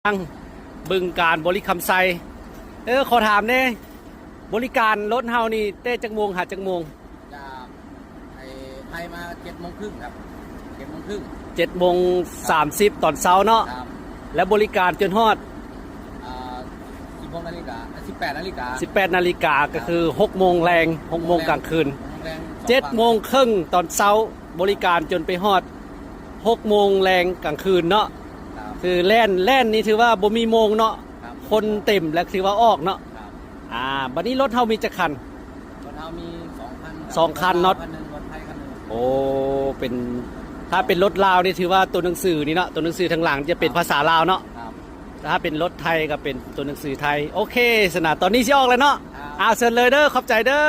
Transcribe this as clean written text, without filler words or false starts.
ทางบึงการบริคำไซขอถามเนี่ยบริการรถเฮานี่เต้จักโมงหาจักโมงจากไทยมา7:30ครับ7:30 7:30ตอนเช้าเนาะแล้วบริการจนฮอด16 นาฬิกา18 นาฬิกา18 นาฬิกาก็คือ6 โมงแรง6 โมงกลางคืน7 โมงครึ่งตอนเช้าบริการจนไปฮอด6 โมงแรงกลางคืนเนาะคือแล่นนี่ถือว่าบ่มีโมงเนาะคนเต็มแล้วถือว่าออกเนาะบัดนี้รถเฮามีจักคันรถเฮามี2 คันเนาะรถไทยคันนึงโอ้เป็นถ้าเป็นรถลาวนี่ถือว่าตัวหนังสือนี่เนาะตัวหนังสือทางหลังจะเป็นภาษาลาวเนาะถ้าเป็นรถไทยก็เป็นตัวหนังสือไทยโอเคสนะตอนนี้สิออกแล้วเนาะเชิญเลยเด้อขอบใจเด้อ